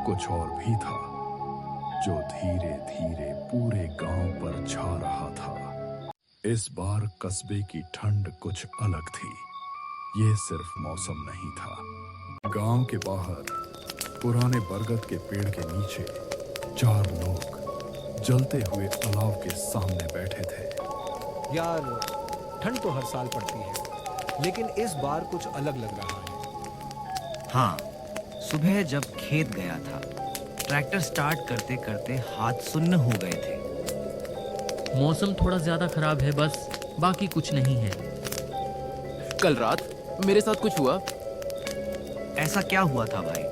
कुछ और भी था जो धीरे धीरे पूरे गांव पर छा रहा था। इस बार कस्बे की ठंड कुछ अलग थी। ये सिर्फ मौसम नहीं था। गांव के बाहर पुराने बरगद के पेड़ के नीचे 4 लोग जलते हुए अलाव के सामने बैठे थे। यार, ठंड तो हर साल पड़ती है, लेकिन इस बार कुछ अलग लग रहा है। हाँ, सुबह जब खेत गया था, ट्रैक्टर स्टार्ट करते करते हाथ सुन्न हो गए थे। मौसम थोड़ा ज्यादा खराब है, बस बाकी कुछ नहीं है। कल रात मेरे साथ कुछ हुआ। ऐसा क्या हुआ था भाई?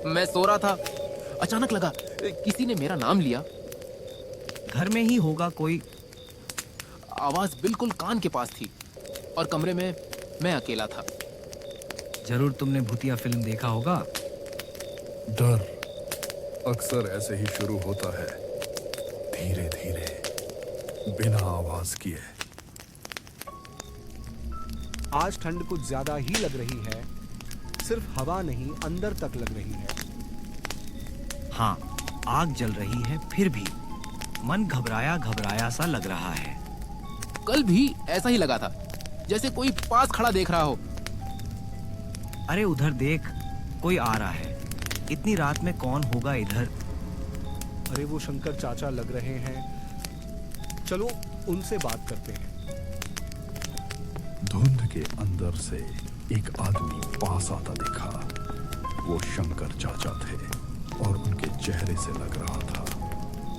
मैं सो रहा था, अचानक लगा किसी ने मेरा नाम लिया। घर में ही होगा कोई। आवाज बिल्कुल कान के पास थी और कमरे में मैं अकेला था। जरूर तुमने भूतिया फिल्म देखा होगा। डर अक्सर ऐसे ही शुरू होता है, धीरे धीरे, बिना आवाज किए। आज ठंड कुछ ज्यादा ही लग रही है। सिर्फ हवा नहीं, अंदर तक लग रही है। हाँ, आग जल रही है, फिर भी मन घबराया घबराया सा लग रहा है। कल भी ऐसा ही लगा था, जैसे कोई पास खड़ा देख रहा हो। अरे उधर देख, कोई आ रहा है। इतनी रात में कौन होगा इधर? अरे वो शंकर चाचा लग रहे हैं। चलो उनसे बात करते हैं। धुंध के अंदर से एक आदमी पास आता दिखा। वो शंकर चाचा थे और उनके चेहरे से लग रहा था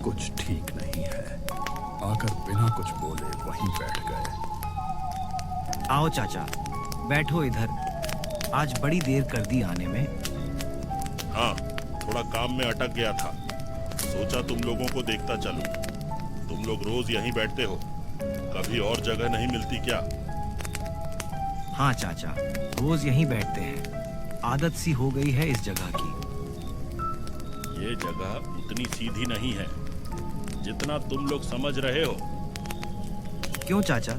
कुछ ठीक नहीं है। आकर बिना कुछ बोले वहीं बैठ गए। आओ चाचा, बैठो इधर। आज बड़ी देर कर दी आने में। हाँ, थोड़ा काम में अटक गया था, सोचा तुम लोगों को देखता चलूं। तुम लोग रोज यहीं बैठते हो, कभी और जगह नहीं मिलती क्या? हाँ चाचा, रोज यहीं बैठते हैं। आदत सी हो गई है इस जगह की। ये जगह उतनी सीधी नहीं है जितना तुम लोग समझ रहे हो। क्यों चाचा,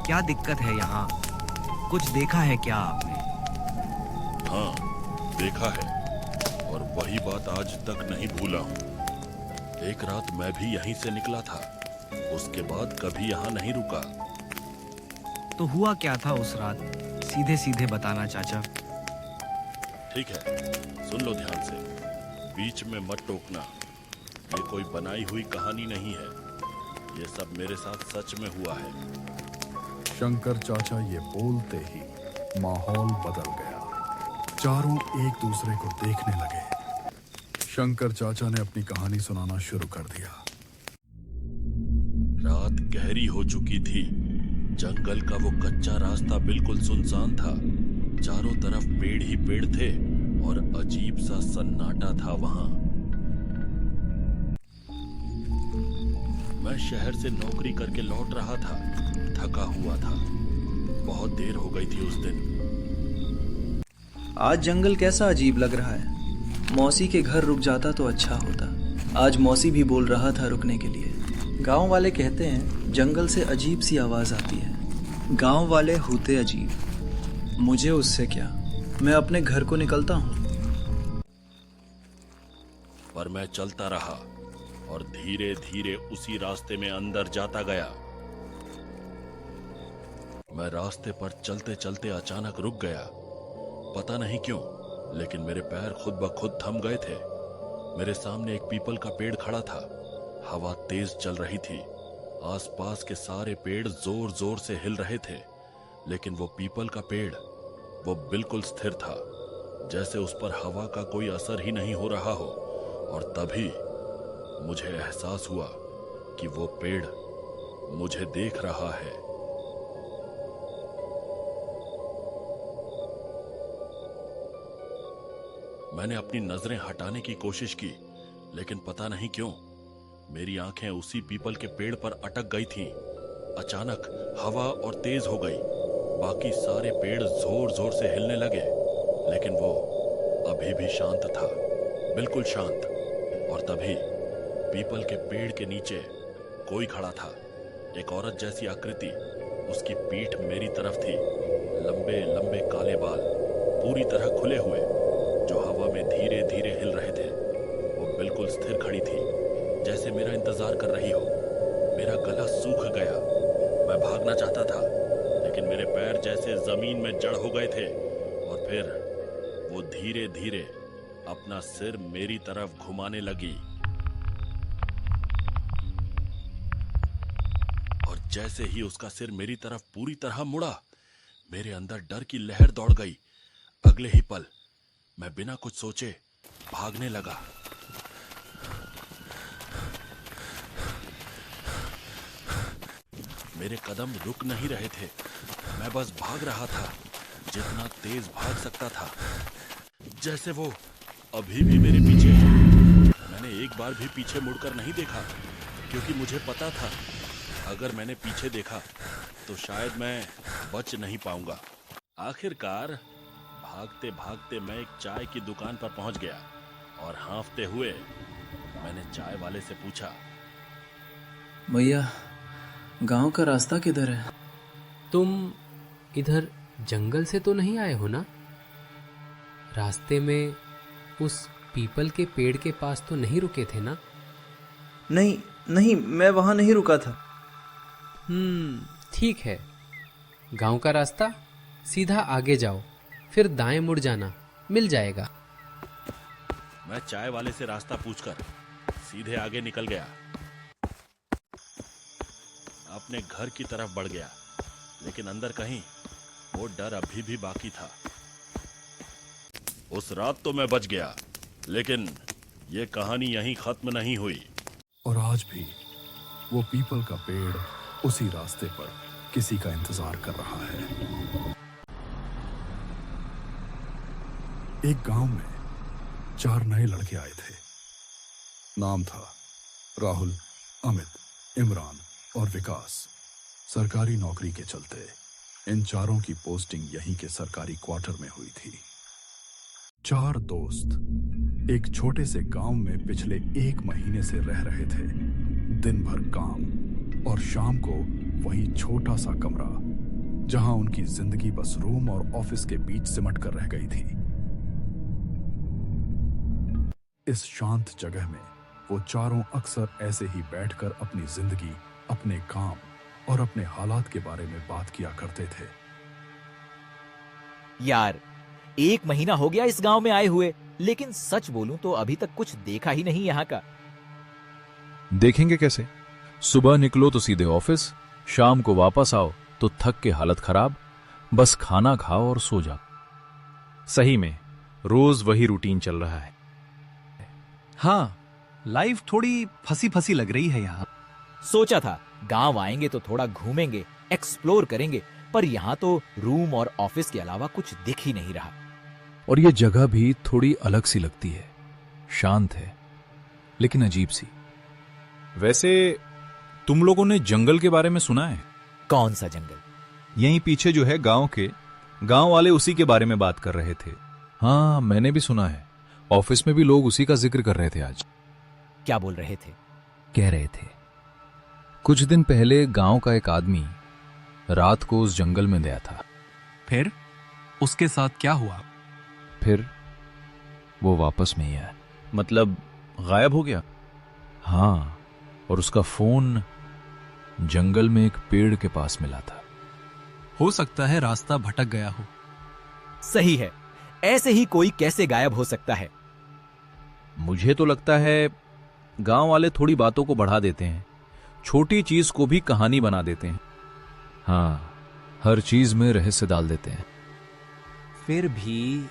क्या दिक्कत है यहाँ? कुछ देखा है क्या आपने? हाँ, देखा है, और वही बात आज तक नहीं भूला हूँ। एक रात मैं भी यहीं से निकला था, उसके बाद कभी यहाँ नहीं रुका। तो हुआ क्या था उस रात? सीधे सीधे बताना चाचा। ठीक है, सुन लो ध्यान से, बीच में मत टोकना। ये कोई बनाई हुई कहानी नहीं है, ये सब मेरे साथ सच में हुआ है। शंकर चाचा ये बोलते ही माहौल बदल गया। चारों एक दूसरे को देखने लगे। शंकर चाचा ने अपनी कहानी सुनाना शुरू कर दिया। रात गहरी हो चुकी थी। जंगल का वो कच्चा रास्ता बिल्कुल सुनसान था। चारों तरफ पेड़ ही पेड़ थे और अजीब सा सन्नाटा था वहां। मैं शहर से नौकरी करके लौट रहा था, थका हुआ था। बहुत देर हो गई थी उस दिन। आज जंगल कैसा अजीब लग रहा है। मौसी के घर रुक जाता तो अच्छा होता। आज मौसी भी बोल रहा था रुकने के लिए। गांव वाले कहते हैं जंगल से अजीब सी आवाज आती है। गांव वाले होते अजीब, मुझे उससे क्या, मैं अपने घर को निकलता हूँ। पर मैं चलता रहा और धीरे धीरे उसी रास्ते में अंदर जाता गया। मैं रास्ते पर चलते चलते अचानक रुक गया। पता नहीं क्यों, लेकिन मेरे पैर खुद ब खुद थम गए थे। मेरे सामने एक पीपल का पेड़ खड़ा था। हवा तेज चल रही थी। आसपास के सारे पेड़ जोर जोर से हिल रहे थे, लेकिन वो पीपल का पेड़, वो बिल्कुल स्थिर था, जैसे उस पर हवा का कोई असर ही नहीं हो रहा हो। और तभी मुझे एहसास हुआ कि वो पेड़ मुझे देख रहा है। मैंने अपनी नजरें हटाने की कोशिश की, लेकिन पता नहीं क्यों मेरी आंखें उसी पीपल के पेड़ पर अटक गई थीं। अचानक हवा और तेज हो गई। बाकी सारे पेड़ जोर जोर से हिलने लगे, लेकिन वो अभी भी शांत था, बिल्कुल शांत। और तभी पीपल के पेड़ के नीचे कोई खड़ा था। एक औरत जैसी आकृति, उसकी पीठ मेरी तरफ थी। लंबे लंबे काले बाल पूरी तरह खुले हुए, जो हवा में धीरे धीरे हिल रहे थे। गए थे और फिर वो धीरे धीरे अपना सिर मेरी तरफ घुमाने लगी और जैसे ही उसका सिर मेरी तरफ पूरी तरह मुड़ा, मेरे अंदर डर की लहर दौड़ गई। अगले ही पल मैं बिना कुछ सोचे भागने लगा। मेरे कदम रुक नहीं रहे थे, मैं बस भाग रहा था, जितना तेज भाग सकता था, जैसे वो अभी भी मेरे पीछे है। मैंने एक बार भी पीछे मुड़कर नहीं देखा, क्योंकि मुझे पता था अगर मैंने पीछे देखा तो शायद मैं बच नहीं पाऊंगा। आखिरकार भागते भागते मैं एक चाय की दुकान पर पहुंच गया और हांफते हुए मैंने चाय वाले से पूछा, भैया गांव का रास्ता किधर है? तुम इधर जंगल से तो नहीं आए हो ना? रास्ते में उस पीपल के पेड़ के पास तो नहीं रुके थे ना? नहीं नहीं, मैं वहां नहीं रुका था। ठीक है। गांव का रास्ता सीधा आगे जाओ, फिर दाएं मुड़ जाना, मिल जाएगा। मैं चाय वाले से रास्ता पूछकर सीधे आगे निकल गया, अपने घर की तरफ बढ़ गया, लेकिन अंदर कहीं वो डर अभी भी बाकी था। उस रात तो मैं बच गया, लेकिन ये कहानी यहीं खत्म नहीं हुई। और आज भी वो पीपल का पेड़ उसी रास्ते पर किसी का इंतजार कर रहा है। एक गांव में 4 नए लड़के आए थे। नाम था राहुल, अमित, इमरान और विकास। सरकारी नौकरी के चलते इन चारों की पोस्टिंग यहीं के सरकारी क्वार्टर में हुई थी। 4 दोस्त एक छोटे से गांव में पिछले 1 महीने से रह रहे थे। दिन भर काम और शाम को वही छोटा सा कमरा, जहां उनकी जिंदगी बस रूम और ऑफिस के बीच सिमट कर रह गई थी। इस शांत जगह में वो चारों अक्सर ऐसे ही बैठकर अपनी जिंदगी, अपने काम और अपने हालात के बारे में बात किया करते थे। यार, 1 महीना हो गया इस गांव में आए हुए, लेकिन सच बोलूं तो अभी तक कुछ देखा ही नहीं यहाँ का। देखेंगे कैसे? सुबह निकलो तो सीधे ऑफिस, शाम को वापस आओ तो थक के हालत खराब, बस खाना खाओ और सो जाओ। सही में रोज वही रूटीन चल रहा है। हाँ, लाइफ थोड़ी फंसी फंसी लग रही है यहाँ। सोचा था गांव आएंगे तो थोड़ा घूमेंगे, एक्सप्लोर करेंगे, पर यहाँ तो रूम और ऑफिस के अलावा कुछ दिख ही नहीं रहा। और ये जगह भी थोड़ी अलग सी लगती है, शांत है लेकिन अजीब सी। वैसे तुम लोगों ने जंगल के बारे में सुना है? कौन सा जंगल? यहीं पीछे जो है गांव के, गांव वाले उसी के बारे में बात कर रहे थे। हाँ, मैंने भी सुना है। ऑफिस में भी लोग उसी का जिक्र कर रहे थे आज। क्या बोल रहे थे? कह रहे थे कुछ दिन पहले गांव का एक आदमी रात को उस जंगल में गया था। फिर उसके साथ क्या हुआ? फिर वो वापस नहीं आया। मतलब गायब हो गया? हाँ, और उसका फोन जंगल में एक पेड़ के पास मिला था। हो सकता है रास्ता भटक गया हो। सही है, ऐसे ही कोई कैसे गायब हो सकता है? मुझे तो लगता है गांव वाले थोड़ी बातों को बढ़ा देते हैं, छोटी चीज को भी कहानी बना देते हैं। हाँ, हर चीज में रहस्य डाल देते हैं। फिर भी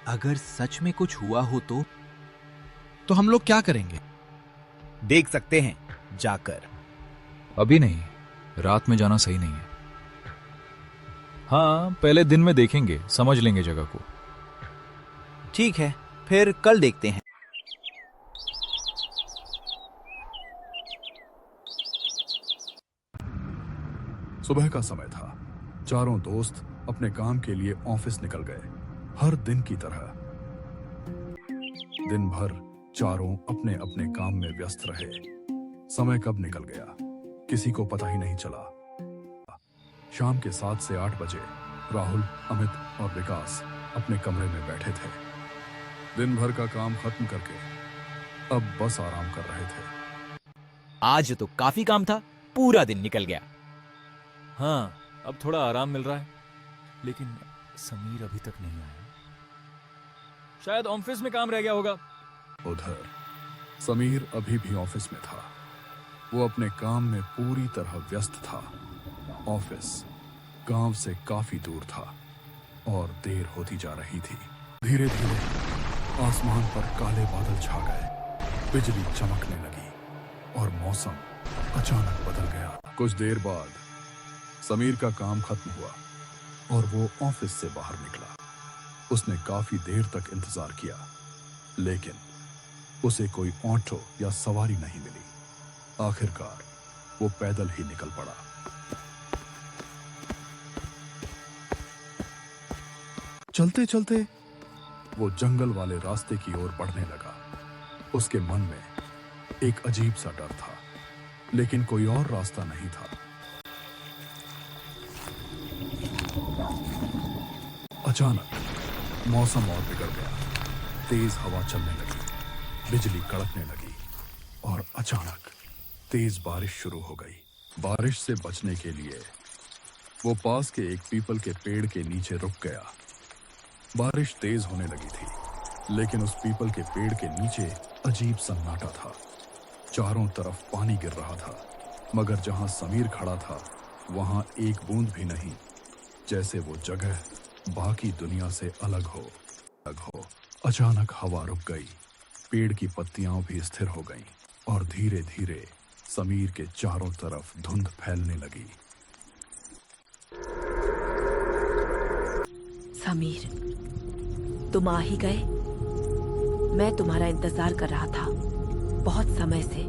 अगर सच में कुछ हुआ हो तो हम लोग क्या करेंगे? देख सकते हैं जाकर। अभी नहीं, रात में जाना सही नहीं है। हाँ, पहले दिन में देखेंगे, समझ लेंगे जगह को। ठीक है, फिर कल देखते हैं। सुबह का समय था। चारों दोस्त अपने काम के लिए ऑफिस निकल गए, हर दिन की तरह। दिन भर चारों अपने अपने काम में व्यस्त रहे। समय कब निकल गया किसी को पता ही नहीं चला। शाम के 7 से 8 बजे राहुल, अमित और विकास अपने कमरे में बैठे थे। दिन भर का काम खत्म करके अब बस आराम कर रहे थे। आज तो काफी काम था, पूरा दिन निकल गया। हाँ, अब थोड़ा आराम मिल रहा है, लेकिन समीर अभी तक नहीं आया। शायद ऑफिस में काम रह गया होगा। उधर समीर अभी भी ऑफिस में था। वो अपने काम में पूरी तरह व्यस्त था। ऑफिस गांव से काफी दूर था और देर होती जा रही थी। धीरे धीरे आसमान पर काले बादल छा गए, बिजली चमकने लगी और मौसम अचानक बदल गया। कुछ देर बाद समीर का काम खत्म हुआ और वो ऑफिस से बाहर निकला। उसने काफी देर तक इंतजार किया, लेकिन उसे कोई ऑटो या सवारी नहीं मिली। आखिरकार वो पैदल ही निकल पड़ा। चलते चलते वो जंगल वाले रास्ते की ओर बढ़ने लगा। उसके मन में एक अजीब सा डर था, लेकिन कोई और रास्ता नहीं था। अचानक मौसम और बिगड़ गया। तेज हवा चलने लगी, बिजली कड़कने लगी और अचानक तेज बारिश शुरू हो गई। बारिश से बचने के लिए वो पास के एक पीपल के पेड़ के नीचे रुक गया। बारिश तेज होने लगी थी, लेकिन उस पीपल के पेड़ के नीचे अजीब सन्नाटा था। चारों तरफ पानी गिर रहा था, मगर जहां समीर खड़ा था वहां एक बूंद भी नहीं, जैसे वो जगह बाकी दुनिया से अलग हो। अचानक हवा रुक गई, पेड़ की पत्तियां भी स्थिर हो गईं और धीरे धीरे समीर के चारों तरफ धुंध फैलने लगी। समीर, तुम आ ही गए? मैं तुम्हारा इंतजार कर रहा था बहुत समय से।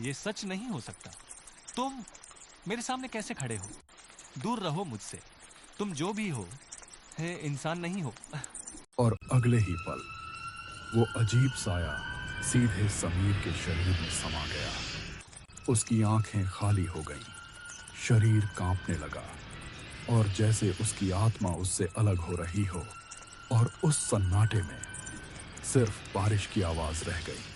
ये सच नहीं हो सकता। तुम मेरे सामने कैसे खड़े हो? दूर रहो मुझसे। तुम जो भी हो, है इंसान नहीं हो। और अगले ही पल वो अजीब साया सीधे समीर के शरीर में समा गया। उसकी आंखें खाली हो गईं, शरीर कांपने लगा और जैसे उसकी आत्मा उससे अलग हो रही हो, और उस सन्नाटे में सिर्फ बारिश की आवाज रह गई।